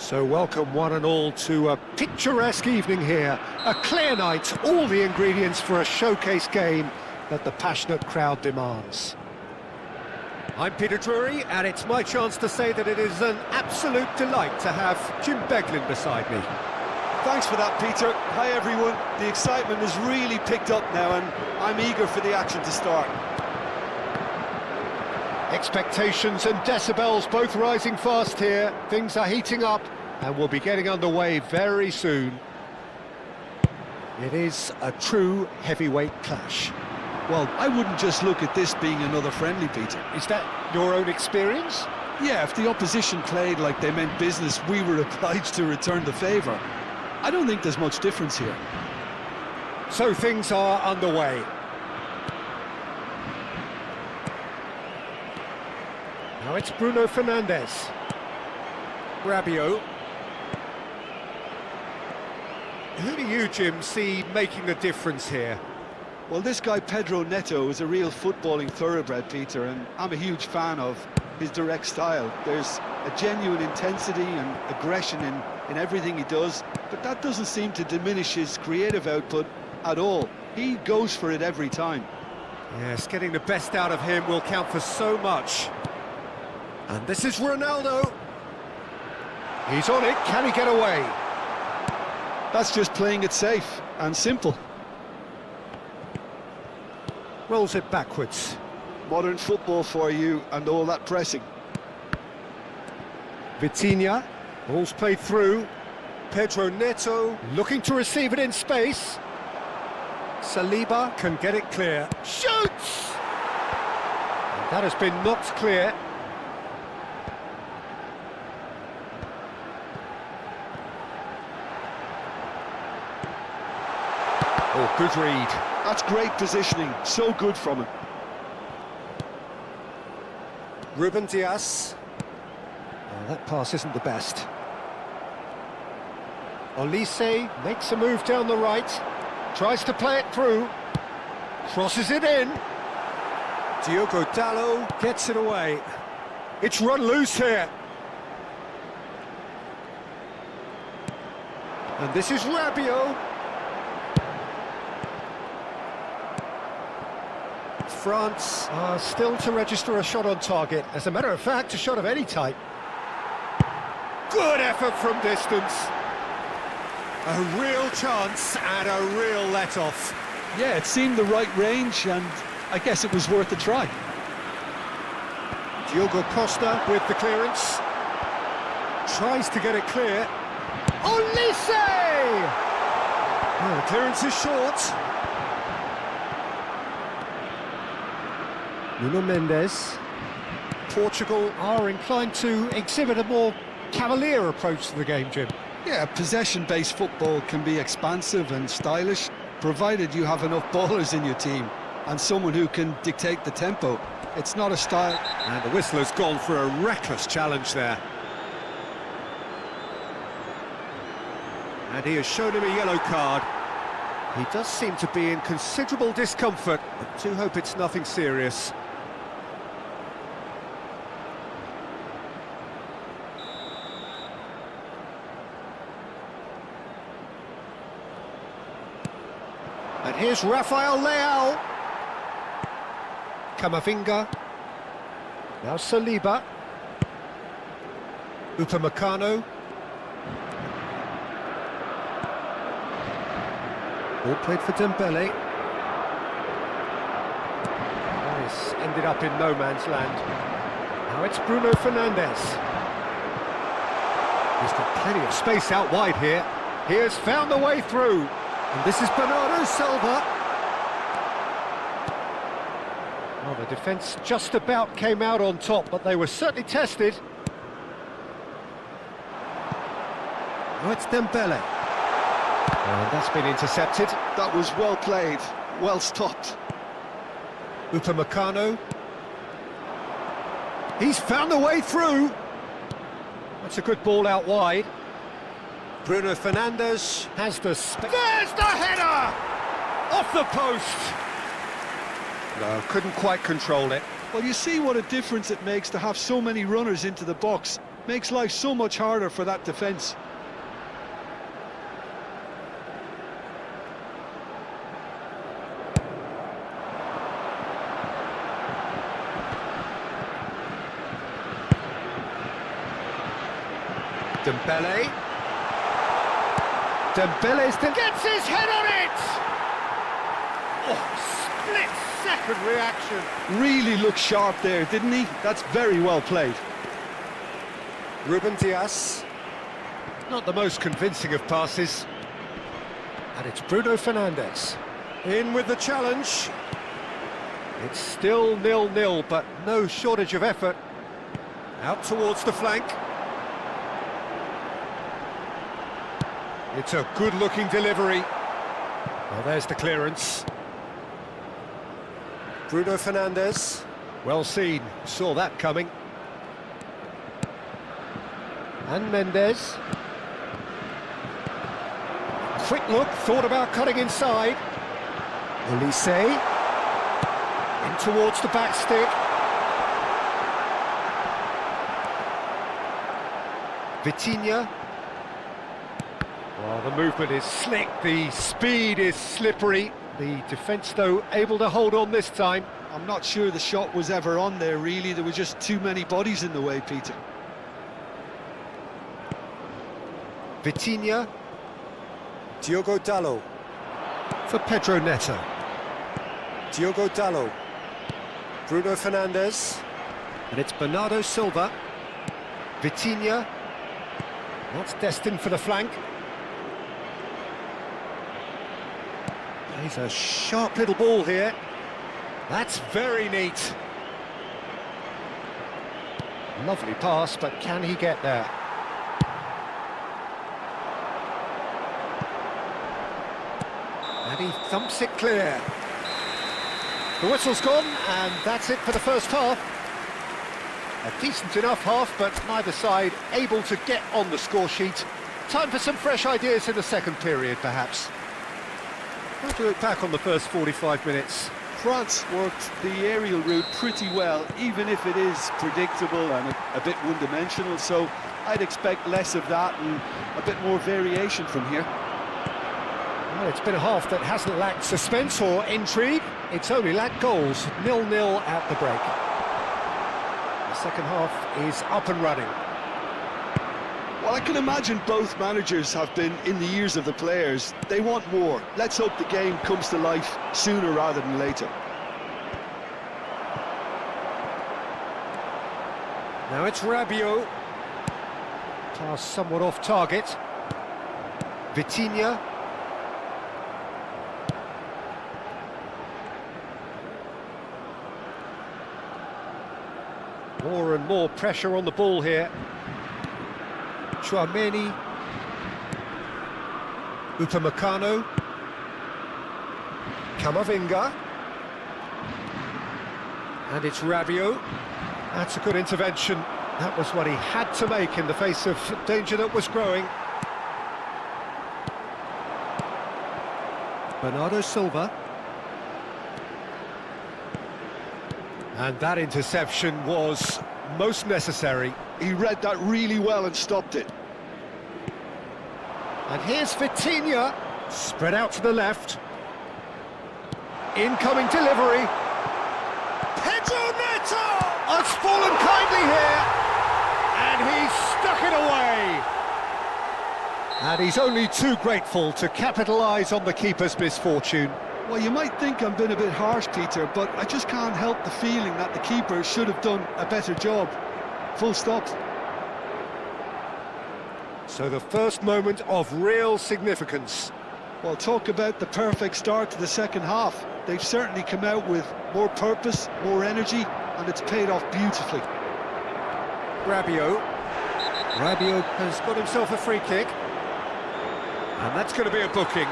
So welcome one and all to a picturesque evening here. A clear night, all the ingredients for a showcase game that the passionate crowd demands. I'm Peter Drury, and it's my chance to say that it is an absolute delight to have Jim Beglin beside me. Thanks for that, Peter. Hi everyone. The excitement has really picked up now and I'm eager for the action to start. Expectations and decibels both rising fast here. Things are heating up and we'll be getting underway very soon. It is a true heavyweight clash. Well, I wouldn't just look at this being another friendly, Peter. Is that your own experience? Yeah, if the opposition played like they meant business, we were obliged to return the favour. I don't think there's much difference here. So things are underway. Now it's Bruno Fernandes. Rabiot. Who do you, Jim, see making the difference here? Well, this guy Pedro Neto is a real footballing thoroughbred, Peter, and I'm a huge fan of his direct style. There's a genuine intensity and aggression in everything he does, but that doesn't seem to diminish his creative output at all. He goes for it every time. Yes, getting the best out of him will count for so much. And this is Ronaldo. He's on it, can he get away? That's just playing it safe and simple. Rolls it backwards. Modern football for you and all that pressing. Vitinha, ball's played through. Pedro Neto looking to receive it in space. Saliba can get it clear. Shoots! And that has been knocked clear. Oh, good read. That's great positioning, so good from him. Ruben Dias. Oh, that pass isn't the best. Olise makes a move down the right. Tries to play it through. Crosses it in. Diogo Dalot gets it away. It's run loose here. And this is Rabiot. France are still to register a shot on target. As a matter of fact, a shot of any type. Good effort from distance. A real chance and a real let-off. Yeah, it seemed the right range and I guess it was worth a try. Diogo Costa with the clearance. Tries to get it clear. Olise! Oh, the clearance is short. Nuno Mendes. Portugal are inclined to exhibit a more cavalier approach to the game, Jim. Yeah, possession-based football can be expansive and stylish, provided you have enough ballers in your team and someone who can dictate the tempo. It's not a style... And the whistler's gone for a reckless challenge there. And he has shown him a yellow card. He does seem to be in considerable discomfort, but do hope it's nothing serious. And here's Rafael Leao. Camavinga. Now Saliba. Upamecano. Ball played for Dembele. This ended up in no man's land. Now it's Bruno Fernandes. He's got plenty of space out wide here. He has found the way through. And this is Bernardo Silva. Well, the defence just about came out on top, but they were certainly tested. Now it's Dembele. And that's been intercepted. That was well played, well stopped. Upamecano. He's found the way through. That's a good ball out wide. Bruno Fernandes has the space. There's the header! Off the post! No, couldn't quite control it. Well, you see what a difference it makes to have so many runners into the box. Makes life so much harder for that defence. Dembele. Dembele still gets his head on it! Oh, split-second reaction. Really looked sharp there, didn't he? That's very well played. Ruben Dias. Not the most convincing of passes. And it's Bruno Fernandes. In with the challenge. It's still 0-0, but no shortage of effort. Out towards the flank. It's a good-looking delivery. Well, there's the clearance. Bruno Fernandes. Well seen, saw that coming. And Mendes. Quick look, thought about cutting inside. Olise. In towards the back stick. Vitinha. Well, the movement is slick, the speed is slippery. The defence, though, able to hold on this time. I'm not sure the shot was ever on there, really. There were just too many bodies in the way, Peter. Vitinha. Diogo Dalot. For Pedro Neto. Diogo Dalot. Bruno Fernandes. And it's Bernardo Silva. Vitinha. Not destined for the flank. Plays a sharp little ball here. That's very neat. Lovely pass, but can he get there? And he thumps it clear. The whistle's gone, and that's it for the first half. A decent enough half, but neither side able to get on the score sheet. Time for some fresh ideas in the second period, perhaps. How to look back on the first 45 minutes? France worked the aerial route pretty well, even if it is predictable and a bit one-dimensional, so I'd expect less of that and a bit more variation from here. Well, it's been a half that hasn't lacked suspense or intrigue. It's only lacked goals. 0-0 at the break. The second half is up and running. Well, I can imagine both managers have been in the ears of the players. They want more. Let's hope the game comes to life sooner rather than later. Now it's Rabiot. Pass somewhat off target. Vitinha. More and more pressure on the ball here. Chouameni. Upamecano. Camavinga. And it's Rabiot. That's a good intervention. That was what he had to make in the face of danger that was growing. Bernardo Silva. And that interception was most necessary. He read that really well and stopped it. And here's Vitinha, spread out to the left. Incoming delivery. Pedro Neto has fallen kindly here, and he's stuck it away. And he's only too grateful to capitalise on the keeper's misfortune. Well, you might think I'm being a bit harsh, Peter, but I just can't help the feeling that the keeper should have done a better job. Full stop. So the first moment of real significance. Well, talk about the perfect start to the second half. They've certainly come out with more purpose, more energy, and it's paid off beautifully. Rabiot. Rabiot has got himself a free kick. And that's going to be a booking.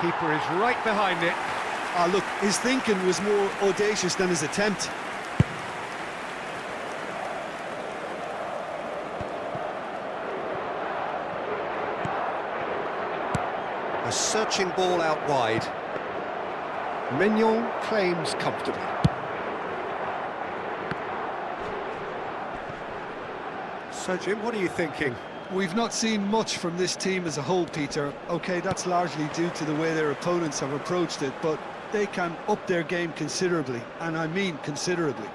Keeper is right behind it. Ah, look, his thinking was more audacious than his attempt. A searching ball out wide. Mignon claims comfortably. So, Jim, what are you thinking? We've not seen much from this team as a whole, Peter. OK, that's largely due to the way their opponents have approached it, but they can up their game considerably, and I mean considerably.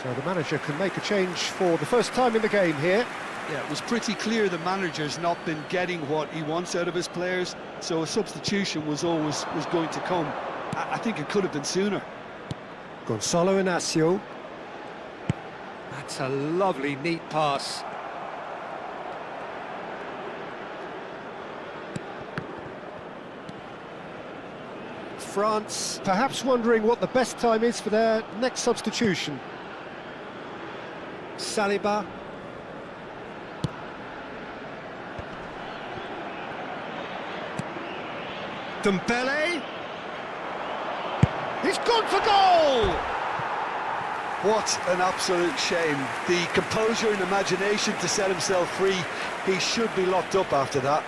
So the manager can make a change for the first time in the game here. Yeah, it was pretty clear the manager's not been getting what he wants out of his players, so a substitution was going to come. I think it could have been sooner. Gonzalo Inacio. That's a lovely, neat pass. France perhaps wondering what the best time is for their next substitution. Saliba. Dembele. He's gone for goal! What an absolute shame. The composure and imagination to set himself free. He should be locked up after that.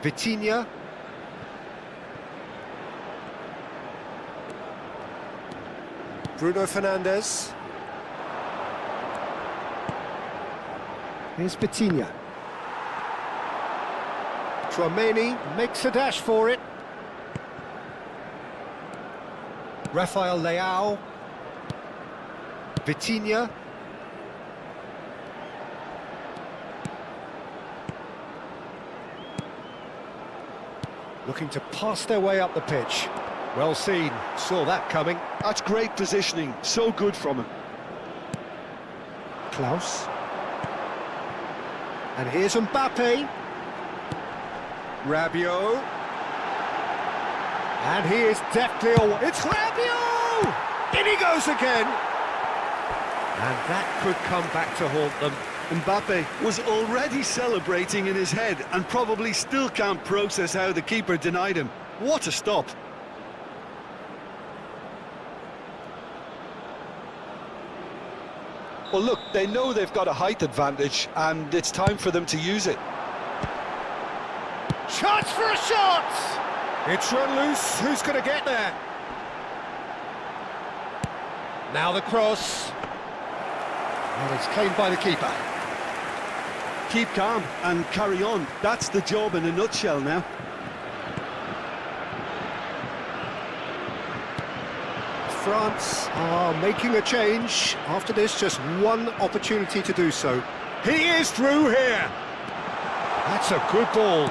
Vitinha. Bruno Fernandes. Here's Vitinha. Tchouaméni makes a dash for it. Rafael Leao. Vitinha. Looking to pass their way up the pitch. Well seen, saw that coming. That's great positioning, so good from him. Klaus. And here's Mbappe. Rabiot. And he is deftly away. It's Rabiot! In he goes again! And that could come back to haunt them. Mbappe was already celebrating in his head and probably still can't process how the keeper denied him. What a stop! Well, look, they know they've got a height advantage and it's time for them to use it. Chance for a shot! It's run loose. Who's going to get there? Now the cross. And it's claimed by the keeper. Keep calm and carry on. That's the job in a nutshell now. France are making a change. After this, just one opportunity to do so. He is through here. That's a good ball.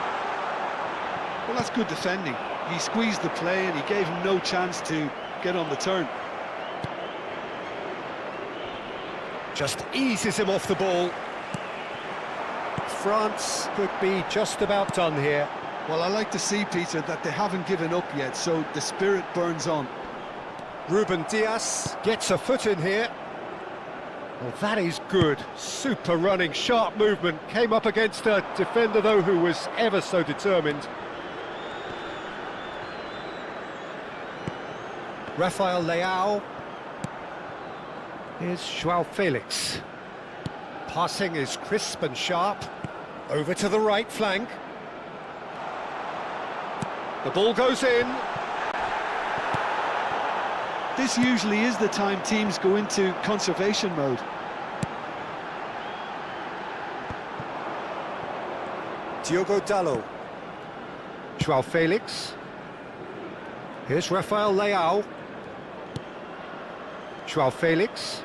Well, that's good defending. He squeezed the play and he gave him no chance to get on the turn. Just eases him off the ball. France could be just about done here. Well, I like to see, Peter, that they haven't given up yet, so the spirit burns on. Ruben Dias gets a foot in here. Well, that is good. Super running, sharp movement. Came up against a defender, though, who was ever so determined. Rafael Leao. Here's João Felix. Passing is crisp and sharp. Over to the right flank. The ball goes in. This usually is the time teams go into conservation mode. Diogo Dalot. João Felix. Here's Rafael Leao. João Felix.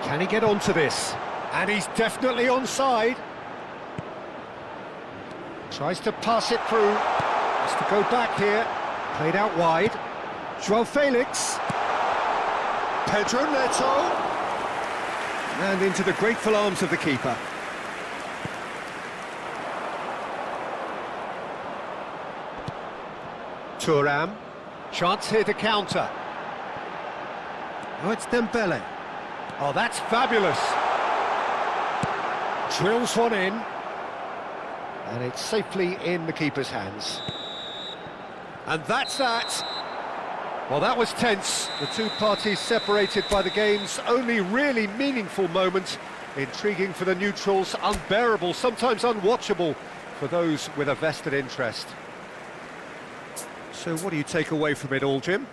Can he get onto this? And he's definitely onside. Tries to pass it through. Has to go back here. Played out wide. João Felix. Pedro Neto. And into the grateful arms of the keeper. Thuram. Chance here to counter. Oh, it's Dembele. Oh, that's fabulous. Drills one in. And it's safely in the keeper's hands. And that's that. Well, that was tense. The two parties separated by the game's only really meaningful moment. Intriguing for the neutrals, unbearable, sometimes unwatchable for those with a vested interest. So what do you take away from it all, Jim?